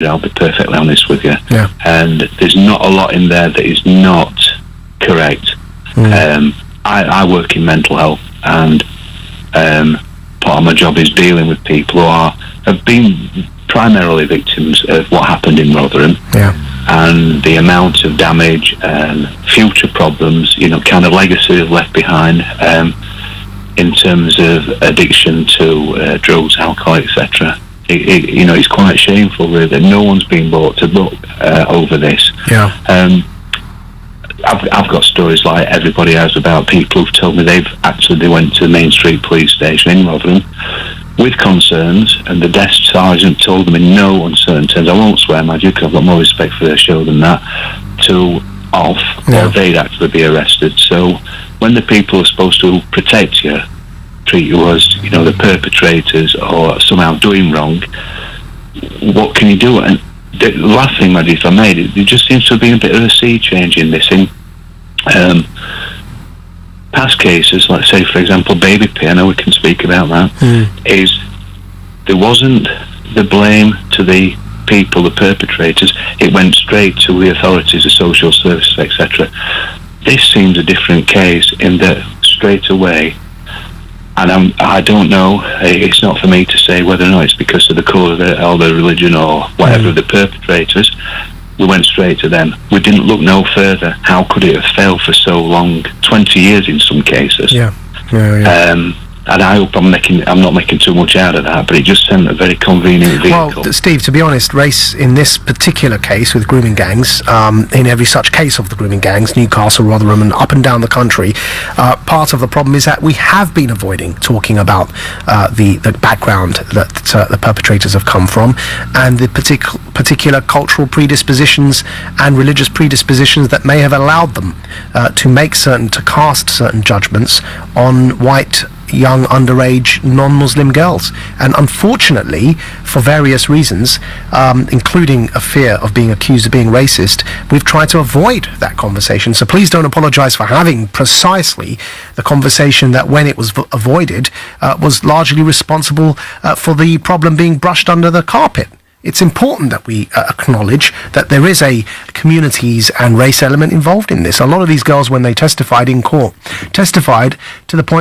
I'll be perfectly honest with you. Yeah. And there's not a lot in there that is not correct. I work in mental health, and part of my job is dealing with people who have been primarily victims of what happened in Rotherham. Yeah. And the amount of damage and future problems, kind of legacy left behind in terms of addiction to drugs, alcohol, etc. It's quite shameful really that no one's been brought to book over this. Yeah. I've got stories like everybody has about people who've told me they went to the Main Street Police Station in Rotherham with concerns, and the desk sergeant told them in no uncertain terms, I won't swear, mind you, because I've got more respect for their show than that, to off, or they'd actually be arrested. So when the people are supposed to protect you, treat you as, the perpetrators or somehow doing wrong, what can you do? And the last thing, Maddie, if I made it, there just seems to have been a bit of a sea change in this. In past cases, let's say, for example, Baby P, I know we can speak about that, is there wasn't the blame to the people, the perpetrators, it went straight to the authorities, the social services, etc. This seems a different case in that straight away, and I don't know, it's not for me to say whether or not it's because of the colour of the religion or whatever of the perpetrators. We went straight to them. We didn't look no further. How could it have failed for so long? 20 years in some cases. Yeah. And I hope I'm not making too much out of that, but it just sent a very convenient vehicle. Well, Steve, to be honest, race in this particular case with grooming gangs, in every such case of the grooming gangs, Newcastle, Rotherham, and up and down the country, part of the problem is that we have been avoiding talking about the background that the perpetrators have come from, and the particular cultural predispositions and religious predispositions that may have allowed them to cast certain judgments on white, young, underage, non-Muslim girls. And unfortunately, for various reasons, including a fear of being accused of being racist, we've tried to avoid that conversation. So please don't apologise for having precisely the conversation that, when it was avoided, was largely responsible for the problem being brushed under the carpet. It's important that we acknowledge that there is a communities and race element involved in this. A lot of these girls, when they testified in court, testified to the point